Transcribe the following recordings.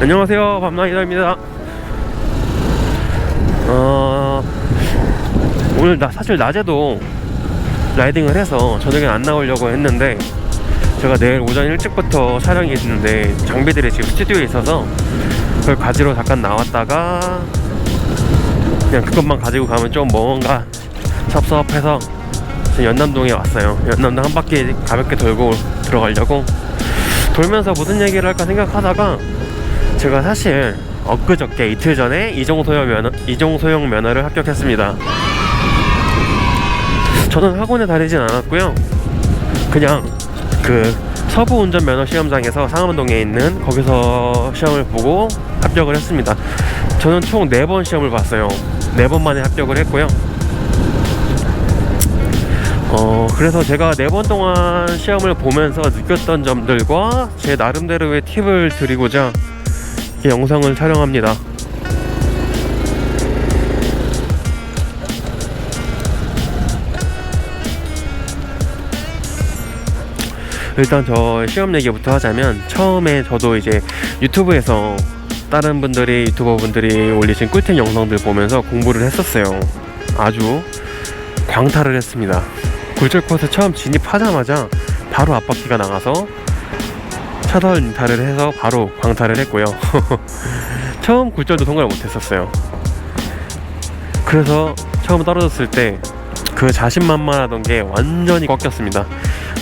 안녕하세요, 밤나이다입니다. 오늘 사실 낮에도 라이딩을 해서 저녁에 안 나오려고 했는데, 제가 내일 오전 일찍부터 촬영이 있는데 장비들이 지금 스튜디오에 있어서 그걸 가지러 잠깐 나왔다가 그냥 그것만 가지고 가면 좀 뭔가 섭섭해서 지금 연남동에 왔어요. 연남동 한 바퀴 가볍게 돌고 들어가려고. 돌면서 무슨 얘기를 할까 생각하다가, 제가 사실 엊그저께 이틀 전에 이종소형 면허를 합격했습니다. 저는 학원에 다니진 않았고요, 그냥 그 서부 운전 면허 시험장에서 상암동에 있는 거기서 시험을 보고 합격을 했습니다. 저는 총 4번 시험을 봤어요. 4번 만에 합격을 했고요. 그래서 제가 4번 동안 시험을 보면서 느꼈던 점들과 제 나름대로의 팁을 드리고자 이 영상을 촬영합니다. 일단 저 시험 얘기부터 하자면, 처음에 저도 이제 유튜브에서 다른 분들이, 유튜버분들이 올리신 꿀템 영상들 보면서 공부를 했었어요. 아주 광탈을 했습니다. 굴절 코스 처음 진입하자마자 바로 앞바퀴가 나가서 차선 이탈을 해서 바로 광탈을 했고요. 처음 굴절도 통과를 못했었어요. 그래서 처음 떨어졌을 때 그 자신만만하던 게 완전히 꺾였습니다.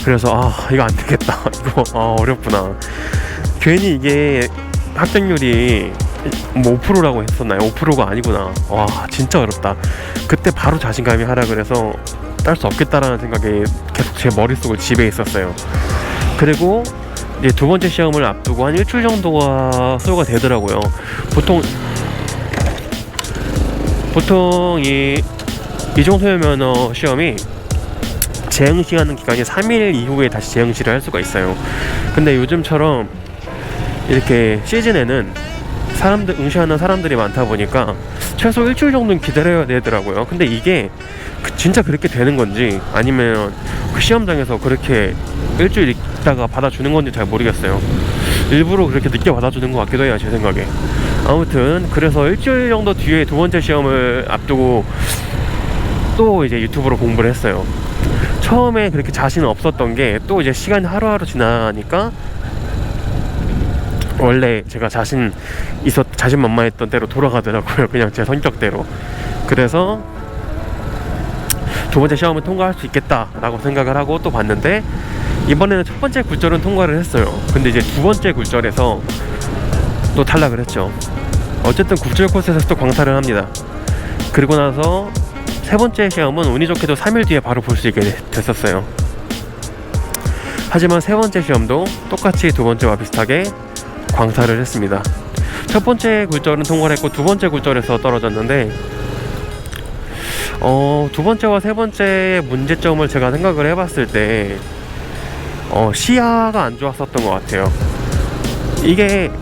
그래서 이거 안 되겠다. 이거 어렵구나. 괜히 이게 합격률이 뭐 5%라고 했었나요? 5%가 아니구나. 와, 진짜 어렵다. 그때 바로 자신감이 하락을 해서 딸 수 없겠다라는 생각이 계속 제 머릿속을 지배해 있었어요. 그리고 이제 두 번째 시험을 앞두고 한 일주일 정도가 소요가 되더라고요. 보통 이 이종소형 면허 시험이 재응시하는 기간이 3일 이후에 다시 재응시를 할 수가 있어요. 근데 요즘처럼 이렇게 시즌에는 응시하는 사람들이 많다 보니까 최소 일주일 정도는 기다려야 되더라고요. 근데 이게 진짜 그렇게 되는 건지, 아니면 그 시험장에서 그렇게 일주일 있다가 받아주는 건지 잘 모르겠어요. 일부러 그렇게 늦게 받아주는 것 같기도 해요, 제 생각에. 아무튼 그래서 일주일 정도 뒤에 두 번째 시험을 앞두고 또 이제 유튜브로 공부를 했어요. 처음에 그렇게 자신 없었던 게, 또 이제 시간이 하루하루 지나니까 원래 제가 자신만만했던 대로 돌아가더라고요. 그냥 제 성격대로. 그래서 두 번째 시험을 통과할 수 있겠다라고 생각을 하고 또 봤는데, 이번에는 첫 번째 굴절은 통과를 했어요. 근데 이제 두 번째 굴절에서 또 탈락을 했죠. 어쨌든 굴절 코스에서 또 광탈을 합니다. 그리고 나서 세 번째 시험은 운이 좋게도 3일 뒤에 바로 볼 수 있게 됐었어요. 하지만 세 번째 시험도 똑같이 두 번째와 비슷하게 광탈을 했습니다. 첫 번째 굴절은 통과를 했고, 두 번째 굴절에서 떨어졌는데, 두 번째와 세 번째의 문제점을 제가 생각을 해봤을 때 시야가 안 좋았었던 것 같아요. 이게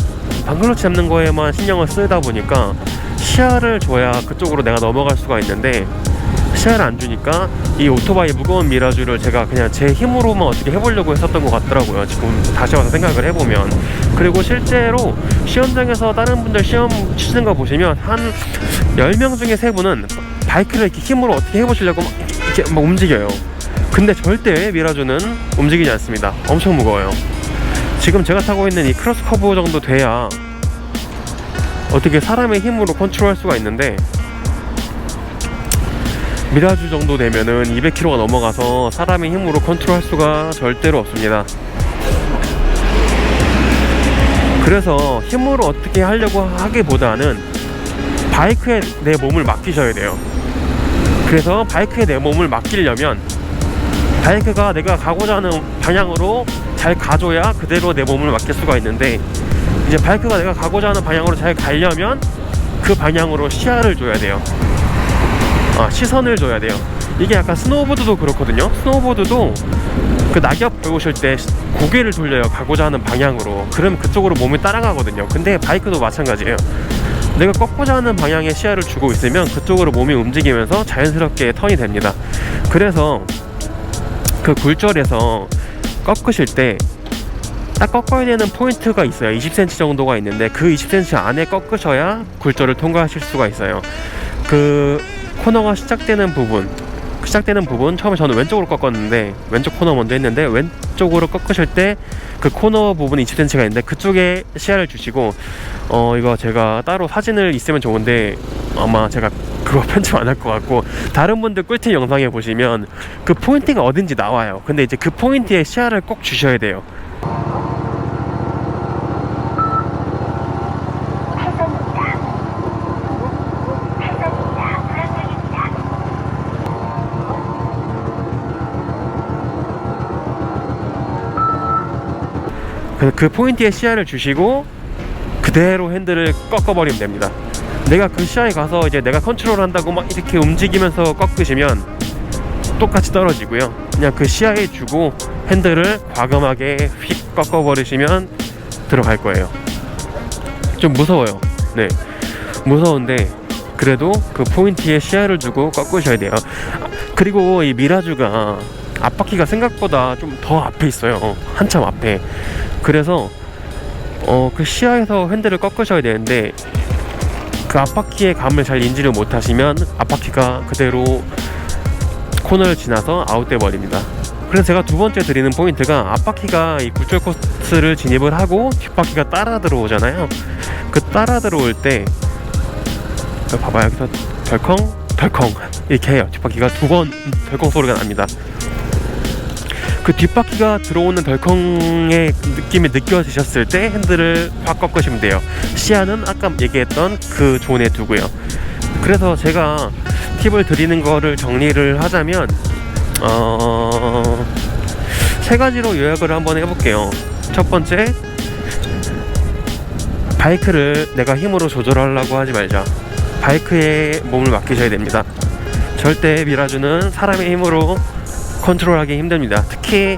방클러치 잡는 거에만 신경을 쓰다 보니까 시야를 줘야 그쪽으로 내가 넘어갈 수가 있는데, 시야를 안 주니까 이 오토바이 무거운 미라주를 제가 그냥 제 힘으로만 어떻게 해보려고 했었던 것 같더라고요, 지금 다시 와서 생각을 해보면. 그리고 실제로 시험장에서 다른 분들 시험 치는 거 보시면 한 10명 중에 3분은 바이크를 이렇게 힘으로 어떻게 해보시려고 이렇게 막 움직여요. 근데 절대 미라주는 움직이지 않습니다. 엄청 무거워요. 지금 제가 타고 있는 이 크로스 커브 정도 돼야 어떻게 사람의 힘으로 컨트롤할 수가 있는데, 미라주 정도 되면은 200km가 넘어가서 사람의 힘으로 컨트롤할 수가 절대로 없습니다. 그래서 힘으로 어떻게 하려고 하기보다는 바이크에 내 몸을 맡기셔야 돼요. 그래서 바이크에 내 몸을 맡기려면 바이크가 내가 가고자 하는 방향으로 잘 가줘야 그대로 내 몸을 맡길 수가 있는데, 이제 바이크가 내가 가고자 하는 방향으로 잘 가려면 그 방향으로 시야를 줘야 돼요. 시선을 줘야 돼요. 이게 약간 스노우보드도 그렇거든요. 스노우보드도 그 낙엽 배우실 때 고개를 돌려요, 가고자 하는 방향으로. 그러면 그쪽으로 몸이 따라가거든요. 근데 바이크도 마찬가지예요. 내가 꺾고자 하는 방향에 시야를 주고 있으면 그쪽으로 몸이 움직이면서 자연스럽게 턴이 됩니다. 그래서 그 굴절에서 꺾으실 때 딱 꺾어야 되는 포인트가 있어요. 20cm 정도가 있는데 그 20cm 안에 꺾으셔야 굴절을 통과하실 수가 있어요. 그 코너가 시작되는 부분 처음에 저는 왼쪽으로 꺾었는데 왼쪽 코너 먼저 했는데 왼쪽으로 꺾으실 때 그 코너 부분이 20cm가 있는데 그쪽에 시야를 주시고 이거 제가 따로 사진을 있으면 좋은데 아마 제가 그거 편집 안 할 것 같고 다른 분들 꿀팁 영상에 보시면 그 포인트가 어딘지 나와요. 근데 이제 그 포인트에 시야를 꼭 주셔야 돼요. 그 포인트에 시야를 주시고 그대로 핸들을 꺾어버리면 됩니다. 내가 그 시야에 가서 이제 내가 컨트롤 한다고 막 이렇게 움직이면서 꺾으시면 똑같이 떨어지고요. 그냥 그 시야에 주고 핸들을 과감하게 휙 꺾어버리시면 들어갈 거예요. 좀 무서워요. 네, 무서운데 그래도 그 포인트에 시야를 주고 꺾으셔야 돼요. 그리고 이 미라주가 앞바퀴가 생각보다 좀 더 앞에 있어요. 한참 앞에. 그래서 그 시야에서 핸들을 꺾으셔야 되는데 그 앞바퀴의 감을 잘 인지를 못하시면 앞바퀴가 그대로 코너를 지나서 아웃돼 버립니다. 그래서 제가 두 번째 드리는 포인트가 앞바퀴가 이 굴절 코스를 진입을 하고 뒷바퀴가 따라 들어오잖아요. 그 따라 들어올 때 봐봐요. 여기서 덜컹 이렇게 해요. 뒷바퀴가 두 번 덜컹 소리가 납니다. 그 뒷바퀴가 들어오는 덜컹의 느낌이 느껴지셨을 때 핸들을 확 꺾으시면 돼요. 시야는 아까 얘기했던 그 존에 두고요. 그래서 제가 팁을 드리는 거를 정리를 하자면 세 가지로 요약을 한번 해볼게요. 첫 번째, 바이크를 내가 힘으로 조절하려고 하지 말자. 바이크에 몸을 맡기셔야 됩니다. 절대 미라주는 사람의 힘으로 컨트롤하기 힘듭니다. 특히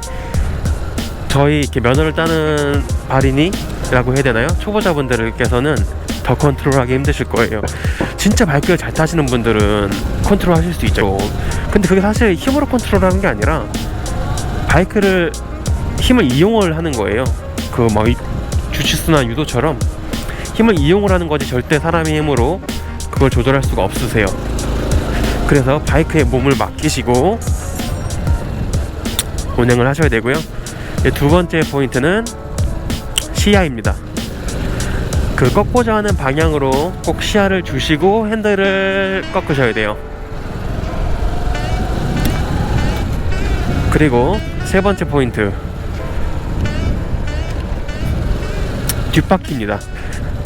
저희 이렇게 면허를 따는 발인이라고 해야 되나요? 초보자분들께서는 더 컨트롤하기 힘드실 거예요. 진짜 바이크를 잘 타시는 분들은 컨트롤하실 수 있죠. 근데 그게 사실 힘으로 컨트롤하는 게 아니라 바이크를 힘을 이용을 하는 거예요. 그 막 주짓수나 유도처럼 힘을 이용을 하는 거지 절대 사람의 힘으로 그걸 조절할 수가 없으세요. 그래서 바이크에 몸을 맡기시고 운행을 하셔야 되고요. 두 번째 포인트는 시야입니다. 그 꺾고자 하는 방향으로 꼭 시야를 주시고 핸들을 꺾으셔야 돼요. 그리고 세 번째 포인트, 뒷바퀴입니다.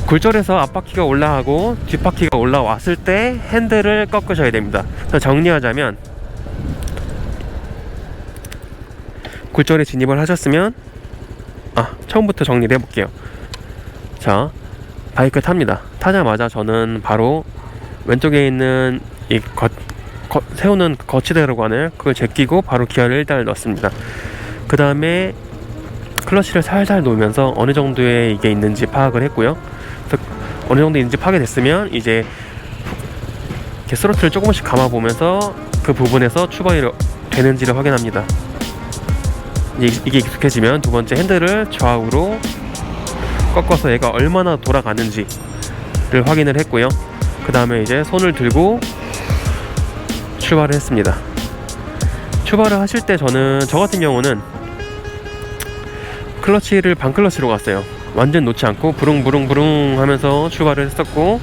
굴절에서 앞바퀴가 올라가고 뒷바퀴가 올라왔을 때 핸들을 꺾으셔야 됩니다. 정리하자면 굴절에 진입을 하셨으면 처음부터 정리를 해볼게요. 자, 바이크 탑니다. 타자마자 저는 바로 왼쪽에 있는 이 세우는 거치대로관을 그걸 제끼고 바로 기어를 1단을 넣습니다. 그 다음에 클러치를 살살 놓으면서 어느 정도의 이게 있는지 파악을 했고요. 그래서 어느 정도 있는지 파악이 됐으면 이제 이렇게 스로틀을 조금씩 감아보면서 그 부분에서 추발이 되는지를 확인합니다. 이게 익숙해지면 두 번째 핸들을 좌우로 꺾어서 얘가 얼마나 돌아가는지를 확인을 했고요. 그 다음에 이제 손을 들고 출발을 했습니다. 출발을 하실 때 저 같은 경우는 클러치를 반클러치로 갔어요. 완전 놓지 않고 부릉부릉부릉 하면서 출발을 했었고,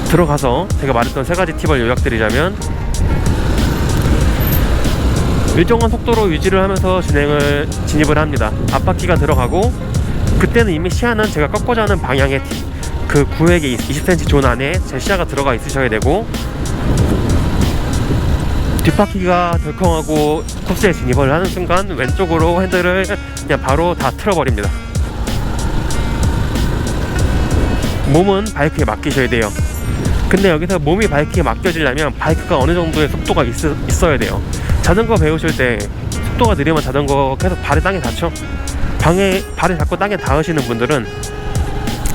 들어가서 제가 말했던 세 가지 팁을 요약드리자면 일정한 속도로 유지를 하면서 진입을 합니다. 앞바퀴가 들어가고 그때는 이미 시야는 제가 꺾고자 하는 방향의 그 구획의 20cm 존 안에 제 시야가 들어가 있으셔야 되고, 뒷바퀴가 덜컹하고 코스에 진입을 하는 순간 왼쪽으로 핸들을 그냥 바로 다 틀어버립니다. 몸은 바이크에 맡기셔야 돼요. 근데 여기서 몸이 바이크에 맡겨지려면 바이크가 어느 정도의 속도가 있어야 돼요. 자전거 배우실 때 속도가 느리면 자전거 계속 발이 땅에 닿죠. 발이 닿고 땅에 닿으시는 분들은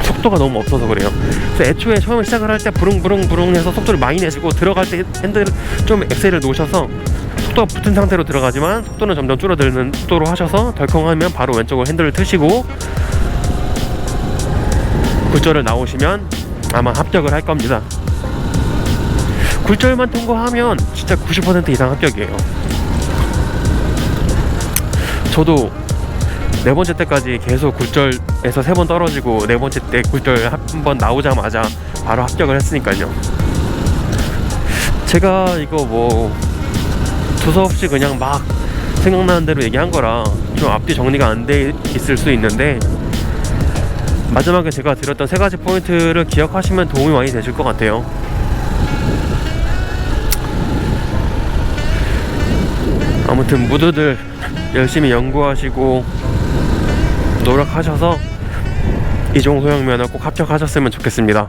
속도가 너무 없어서 그래요. 그래서 애초에 처음에 시작을 할 때 부릉부릉부릉 해서 속도를 많이 내시고 들어갈 때 핸들 좀 엑셀을 놓으셔서 속도가 붙은 상태로 들어가지만 속도는 점점 줄어드는 속도로 하셔서 덜컹하면 바로 왼쪽으로 핸들을 트시고 굴절을 나오시면 아마 합격을 할 겁니다. 굴절만 통과하면 진짜 90% 이상 합격이에요. 저도 네 번째 때까지 계속 굴절에서 3번 떨어지고 네 번째 때 굴절 한 번 나오자마자 바로 합격을 했으니까요. 제가 이거 뭐 두서없이 그냥 막 생각나는 대로 얘기한 거라 좀 앞뒤 정리가 안 돼 있을 수 있는데, 마지막에 제가 드렸던 3가지 포인트를 기억하시면 도움이 많이 되실 것 같아요. 아무튼 모두들 열심히 연구하시고 노력하셔서 이종 소형 면허 꼭 합격하셨으면 좋겠습니다.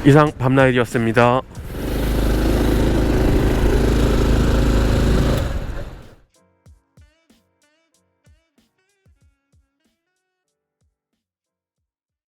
이상 밤나일이었습니다.